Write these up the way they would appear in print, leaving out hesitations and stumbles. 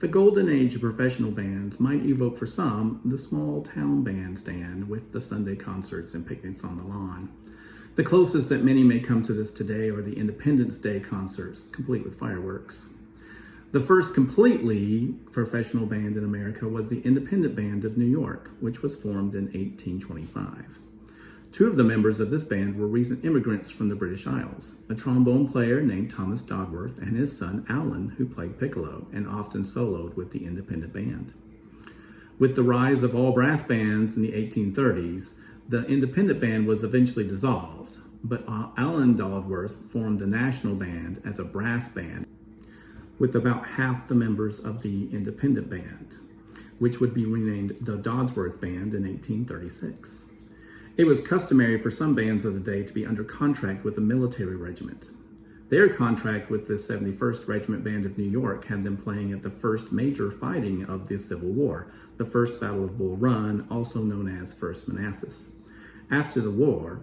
The golden age of professional bands might evoke for some the small town bandstand with the Sunday concerts and picnics on the lawn. The closest that many may come to this today are the Independence Day concerts, complete with fireworks. The first completely professional band in America was the Independent Band of New York, which was formed in 1825. Two of the members of this band were recent immigrants from the British Isles, a trombone player named Thomas Dodworth and his son Alan, who played piccolo and often soloed with the Independent Band. With the rise of all brass bands in the 1830s, the Independent Band was eventually dissolved, but Alan Dodworth formed the National Band as a brass band with about half the members of the Independent Band, which would be renamed the Dodworth Band in 1836. It was customary for some bands of the day to be under contract with a military regiment. Their contract with the 71st Regiment Band of New York had them playing at the first major fighting of the Civil War, the First Battle of Bull Run, also known as First Manassas. After the war,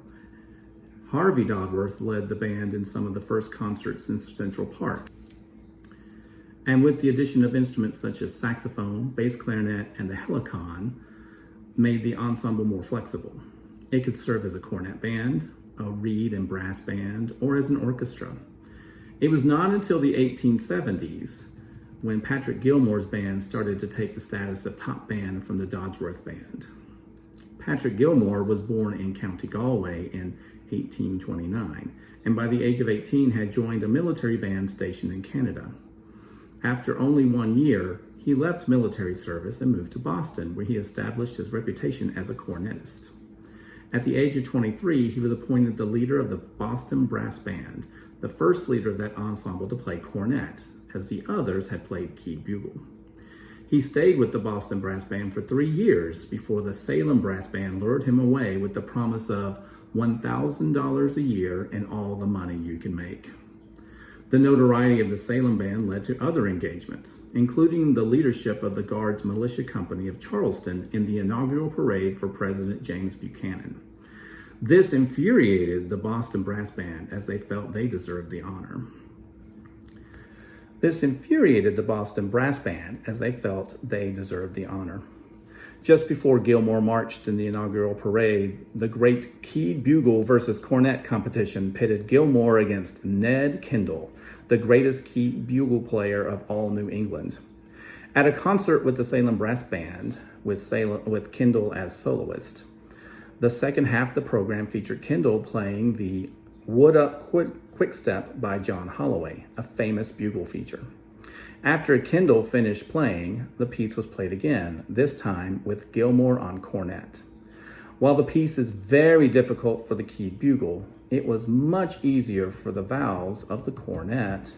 Harvey Dodworth led the band in some of the first concerts in Central Park. And with the addition of instruments such as saxophone, bass clarinet, and the helicon, made the ensemble more flexible. It could serve as a cornet band, a reed and brass band, or as an orchestra. It was not until the 1870s when Patrick Gilmore's band started to take the status of top band from the Dodworth Band. Patrick Gilmore was born in County Galway in 1829, and by the age of 18 had joined a military band stationed in Canada. After only 1 year, he left military service and moved to Boston, where he established his reputation as a cornetist. At the age of 23, he was appointed the leader of the Boston Brass Band, the first leader of that ensemble to play cornet, as the others had played keyed bugle. He stayed with the Boston Brass Band for 3 years before the Salem Brass Band lured him away with the promise of $1,000 a year and all the money you can make. The notoriety of the Salem Band led to other engagements, including the leadership of the Guards Militia Company of Charleston in the inaugural parade for President James Buchanan. This infuriated the Boston Brass Band as they felt they deserved the honor. Just before Gilmore marched in the inaugural parade, the great keyed bugle versus cornet competition pitted Gilmore against Ned Kendall, the greatest keyed bugle player of all New England. At a concert with the Salem Brass Band, with Kendall as soloist, the second half of the program featured Kendall playing the Wood Up Quick Step by John Holloway, a famous bugle feature. After Kendall finished playing, the piece was played again, this time with Gilmore on cornet. While the piece is very difficult for the keyed bugle, it was much easier for the valves of the cornet.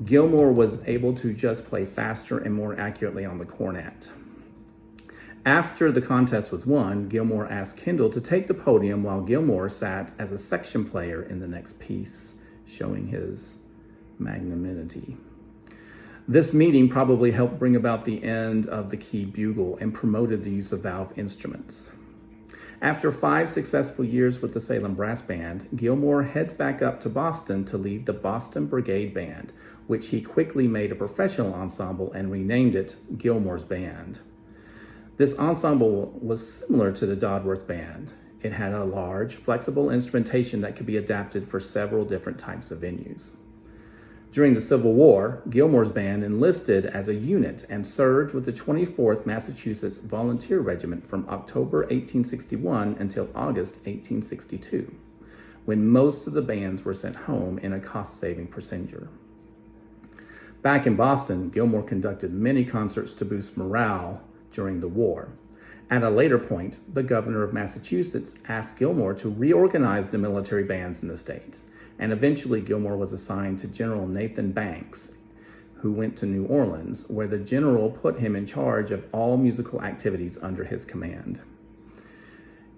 Gilmore was able to just play faster and more accurately on the cornet. After the contest was won, Gilmore asked Kendall to take the podium while Gilmore sat as a section player in the next piece, showing his magnanimity. This meeting probably helped bring about the end of the keyed bugle and promoted the use of valve instruments. After 5 successful years with the Salem Brass Band, Gilmore heads back up to Boston to lead the Boston Brigade Band, which he quickly made a professional ensemble and renamed it Gilmore's Band. This ensemble was similar to the Dodworth Band. It had a large, flexible instrumentation that could be adapted for several different types of venues. During the Civil War, Gilmore's band enlisted as a unit and served with the 24th Massachusetts Volunteer Regiment from October 1861 until August 1862, when most of the bands were sent home in a cost-saving procedure. Back in Boston, Gilmore conducted many concerts to boost morale during the war. At a later point, the governor of Massachusetts asked Gilmore to reorganize the military bands in the state, and eventually Gilmore was assigned to General Nathan Banks, who went to New Orleans, where the general put him in charge of all musical activities under his command.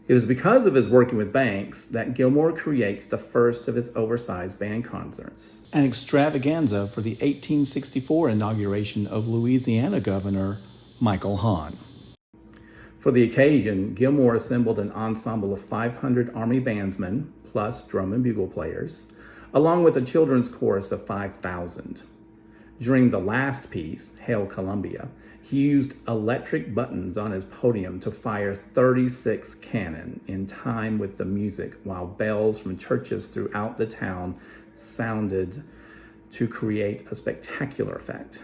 It was because of his working with Banks that Gilmore creates the first of his oversized band concerts, an extravaganza for the 1864 inauguration of Louisiana Governor Michael Hahn. For the occasion, Gilmore assembled an ensemble of 500 Army bandsmen, plus drum and bugle players, along with a children's chorus of 5,000. During the last piece, Hail Columbia, he used electric buttons on his podium to fire 36 cannon in time with the music, while bells from churches throughout the town sounded to create a spectacular effect.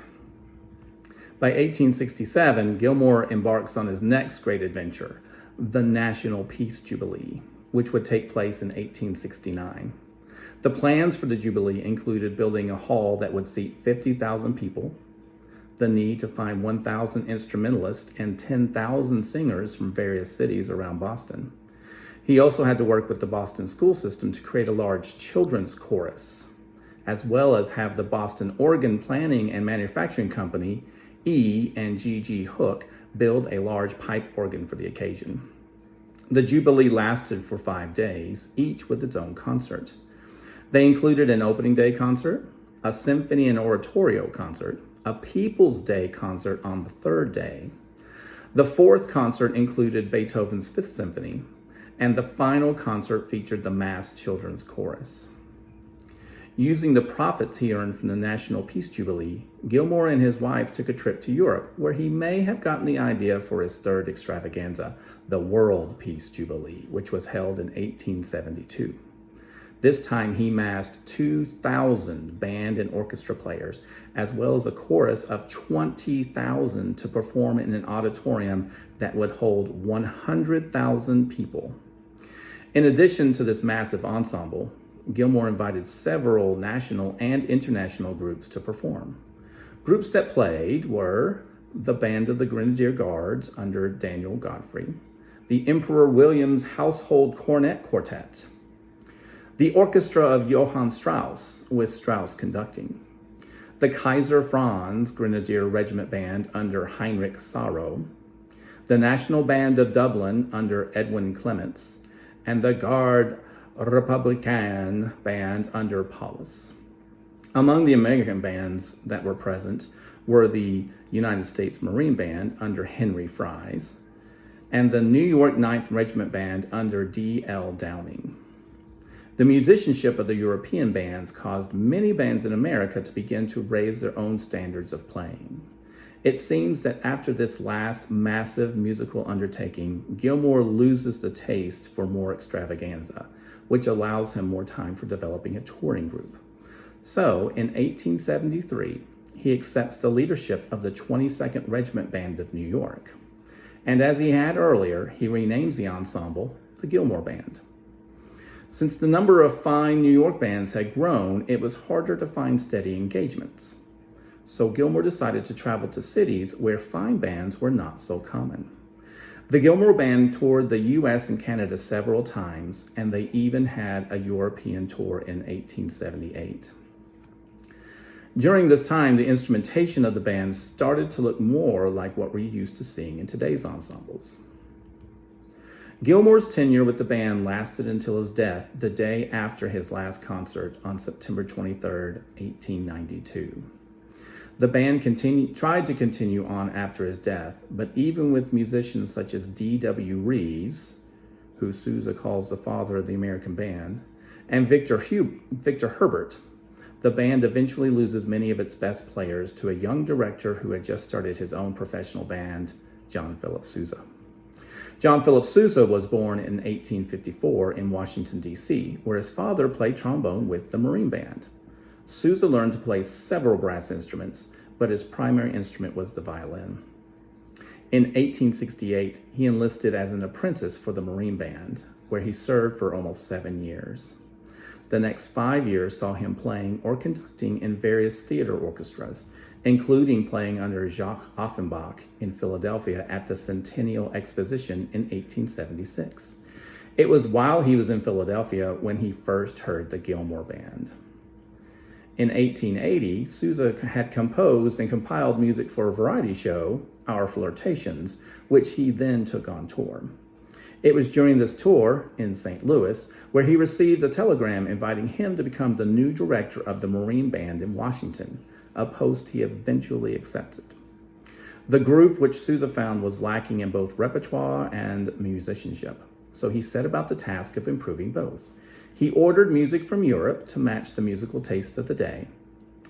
By 1867, Gilmour embarks on his next great adventure, the National Peace Jubilee, which would take place in 1869. The plans for the Jubilee included building a hall that would seat 50,000 people, the need to find 1,000 instrumentalists and 10,000 singers from various cities around Boston. He also had to work with the Boston school system to create a large children's chorus, as well as have the Boston Organ Planning and Manufacturing Company, E&G Hook, build a large pipe organ for the occasion. The Jubilee lasted for 5 days, each with its own concert. They included an opening day concert, a symphony and oratorio concert, a People's Day concert on the third day. The fourth concert included Beethoven's Fifth Symphony, and the final concert featured the Mass Children's Chorus. Using the profits he earned from the National Peace Jubilee, Gilmour and his wife took a trip to Europe, where he may have gotten the idea for his third extravaganza, the World Peace Jubilee, which was held in 1872. This time he massed 2,000 band and orchestra players, as well as a chorus of 20,000 to perform in an auditorium that would hold 100,000 people. In addition to this massive ensemble, Gilmour invited several national and international groups to perform. Groups that played were the Band of the Grenadier Guards under Daniel Godfrey, the Emperor William's Household Cornet Quartet, the Orchestra of Johann Strauss, with Strauss conducting, the Kaiser Franz Grenadier Regiment Band under Heinrich Sarro, the National Band of Dublin under Edwin Clements, and the Garde Republicaine Band under Paulus. Among the American bands that were present were the United States Marine Band under Henry Fries, and the New York 9th Regiment Band under D.L. Downing. The musicianship of the European bands caused many bands in America to begin to raise their own standards of playing. It seems that after this last massive musical undertaking, Gilmour loses the taste for more extravaganza, which allows him more time for developing a touring group. So, in 1873, he accepts the leadership of the 22nd Regiment Band of New York. And as he had earlier, he renames the ensemble the Gilmour Band. Since the number of fine New York bands had grown, it was harder to find steady engagements. So Gilmour decided to travel to cities where fine bands were not so common. The Gilmour Band toured the US and Canada several times, and they even had a European tour in 1878. During this time, the instrumentation of the band started to look more like what we're used to seeing in today's ensembles. Gilmour's tenure with the band lasted until his death the day after his last concert on September 23, 1892. The band tried to continue on after his death, but even with musicians such as D.W. Reeves, who Sousa calls the father of the American band, and Victor Herbert, the band eventually loses many of its best players to a young director who had just started his own professional band, John Philip Sousa. John Philip Sousa was born in 1854 in Washington, D.C., where his father played trombone with the Marine Band. Sousa learned to play several brass instruments, but his primary instrument was the violin. In 1868, he enlisted as an apprentice for the Marine Band, where he served for almost 7 years. The next 5 years saw him playing or conducting in various theater orchestras, including playing under Jacques Offenbach in Philadelphia at the Centennial Exposition in 1876. It was while he was in Philadelphia when he first heard the Gilmour Band. In 1880, Sousa had composed and compiled music for a variety show, Our Flirtations, which he then took on tour. It was during this tour in St. Louis where he received a telegram inviting him to become the new director of the Marine Band in Washington, a post he eventually accepted. The group which Sousa found was lacking in both repertoire and musicianship, so he set about the task of improving both. He ordered music from Europe to match the musical taste of the day.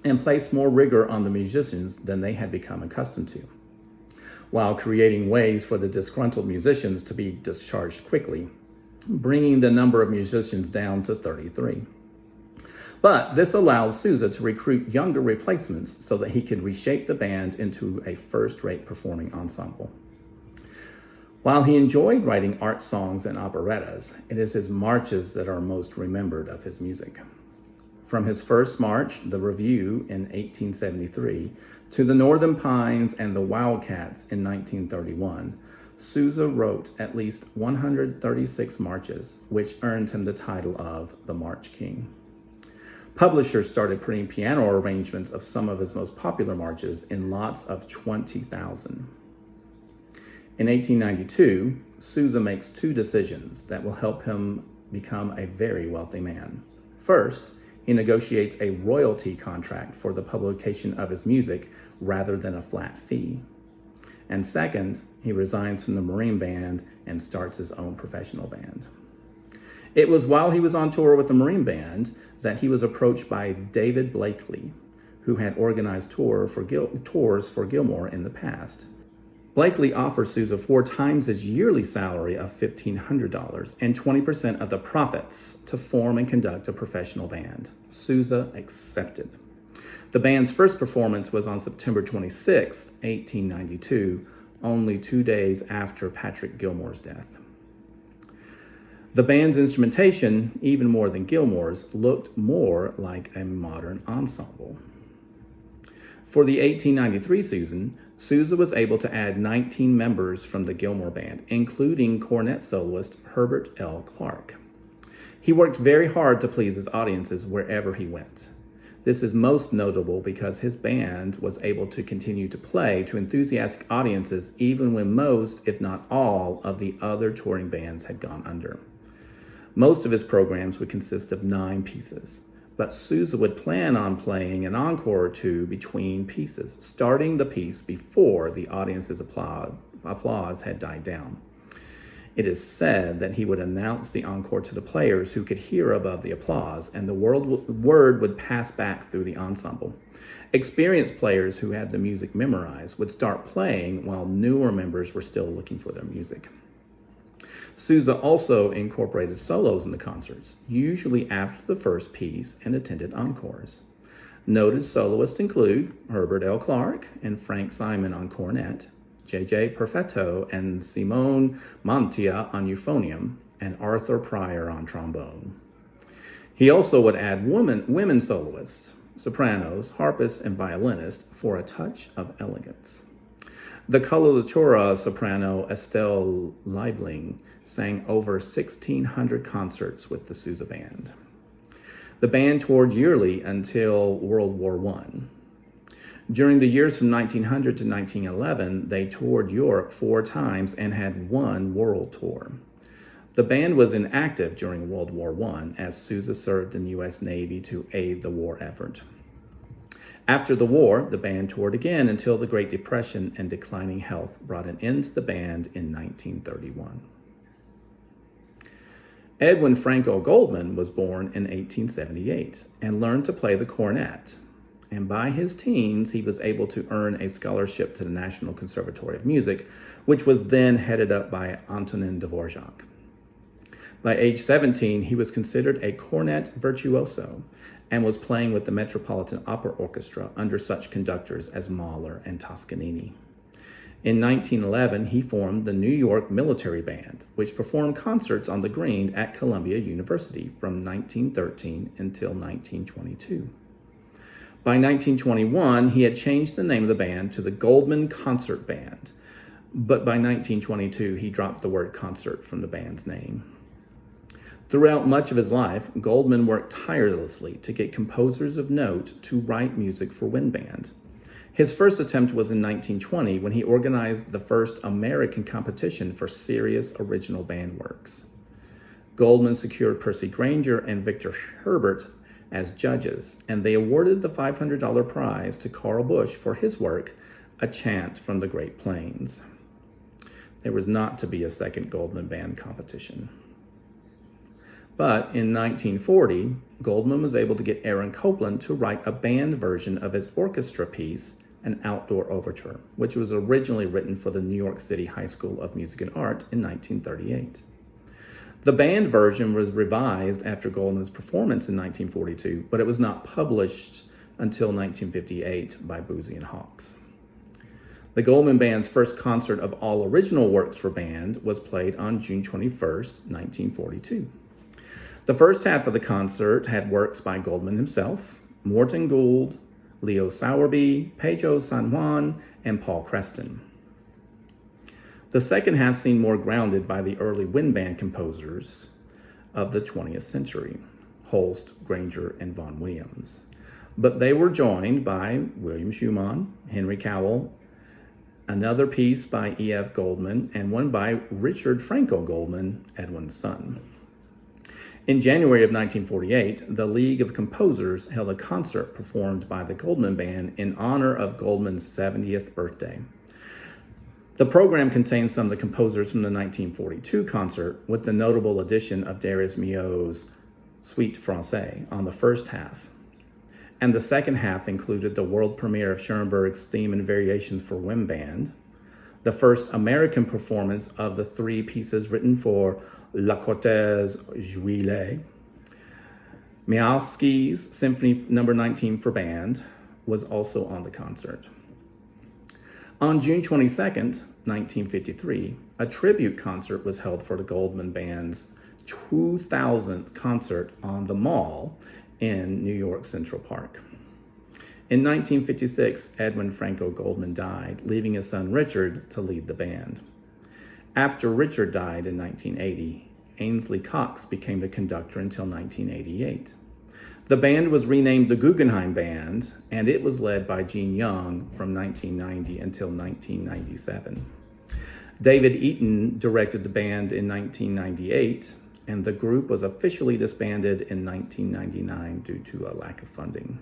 and placed more rigor on the musicians than they had become accustomed to, while creating ways for the disgruntled musicians to be discharged quickly, bringing the number of musicians down to 33. But this allowed Sousa to recruit younger replacements so that he could reshape the band into a first-rate performing ensemble. While he enjoyed writing art songs and operettas, it is his marches that are most remembered of his music. From his first march, The Review, in 1873, to The Northern Pines and The Wildcats in 1931, Sousa wrote at least 136 marches, which earned him the title of the March King. Publishers started printing piano arrangements of some of his most popular marches in lots of 20,000. In 1892, Sousa makes two decisions that will help him become a very wealthy man. First, he negotiates a royalty contract for the publication of his music rather than a flat fee. And second, he resigns from the Marine Band and starts his own professional band. It was while he was on tour with the Marine Band that he was approached by David Blakely, who had organized tours for Gilmour in the past. Blakely offered Sousa 4 times his yearly salary of $1,500 and 20% of the profits to form and conduct a professional band. Sousa accepted. The band's first performance was on September 26, 1892, only 2 days after Patrick Gilmour's death. The band's instrumentation, even more than Gilmour's, looked more like a modern ensemble. For the 1893 season, Sousa was able to add 19 members from the Gilmour Band, including cornet soloist Herbert L. Clark. He worked very hard to please his audiences wherever he went. This is most notable because his band was able to continue to play to enthusiastic audiences even when most, if not all, of the other touring bands had gone under. Most of his programs would consist of 9 pieces, but Sousa would plan on playing an encore or two between pieces, starting the piece before the audience's applause had died down. It is said that he would announce the encore to the players who could hear above the applause, and the word would pass back through the ensemble. Experienced players who had the music memorized would start playing while newer members were still looking for their music. Sousa also incorporated solos in the concerts, usually after the first piece, and attended encores. Noted soloists include Herbert L. Clark and Frank Simon on cornet, J.J. Perfetto and Simone Mantia on euphonium, and Arthur Pryor on trombone. He also would add women soloists, sopranos, harpists, and violinists for a touch of elegance. The coloratura soprano Estelle Liebling sang over 1,600 concerts with the Sousa Band. The band toured yearly until World War I. During the years from 1900 to 1911, they toured Europe 4 times and had 1 world tour. The band was inactive during World War I as Sousa served in the U.S. Navy to aid the war effort. After the war, the band toured again until the Great Depression and declining health brought an end to the band in 1931. Edwin Franco Goldman was born in 1878 and learned to play the cornet. And by his teens, he was able to earn a scholarship to the National Conservatory of Music, which was then headed up by Antonin Dvorak. By age 17, he was considered a cornet virtuoso and was playing with the Metropolitan Opera Orchestra under such conductors as Mahler and Toscanini. In 1911, he formed the New York Military Band, which performed concerts on the Green at Columbia University from 1913 until 1922. By 1921, he had changed the name of the band to the Goldman Concert Band, but by 1922, he dropped the word concert from the band's name. Throughout much of his life, Goldman worked tirelessly to get composers of note to write music for wind band. His first attempt was in 1920 when he organized the first American competition for serious original band works. Goldman secured Percy Grainger and Victor Herbert as judges, and they awarded the $500 prize to Carl Busch for his work, A Chant from the Great Plains. There was not to be a second Goldman Band competition. But in 1940, Goldman was able to get Aaron Copland to write a band version of his orchestra piece, An Outdoor Overture, which was originally written for the New York City High School of Music and Art in 1938. The band version was revised after Goldman's performance in 1942, but it was not published until 1958 by Boosey and Hawkes. The Goldman Band's first concert of all original works for band was played on June 21st, 1942. The first half of the concert had works by Goldman himself, Morton Gould, Leo Sowerby, Pedro San Juan, and Paul Creston. The second half seemed more grounded by the early wind band composers of the 20th century, Holst, Granger, and Vaughan Williams. But they were joined by William Schumann, Henry Cowell, another piece by E.F. Goldman, and one by Richard Franco Goldman, Edwin's son. In January of 1948, the League of Composers held a concert performed by the Goldman Band in honor of Goldman's 70th birthday. The program contained some of the composers from the 1942 concert, with the notable addition of Darius Milhaud's Suite Francais on the first half. And the second half included the world premiere of Schoenberg's Theme and Variations for Wind Band, the first American performance of the three pieces written for La Cortèse Juillet. Mihalski's Symphony No. 19 for band was also on the concert. On June 22, 1953, a tribute concert was held for the Goldman Band's 2000th concert on the Mall in New York Central Park. In 1956, Edwin Franco Goldman died, leaving his son Richard to lead the band. After Richard died in 1980, Ainsley Cox became the conductor until 1988. The band was renamed the Guggenheim Band, and it was led by Gene Young from 1990 until 1997. David Eaton directed the band in 1998, and the group was officially disbanded in 1999 due to a lack of funding.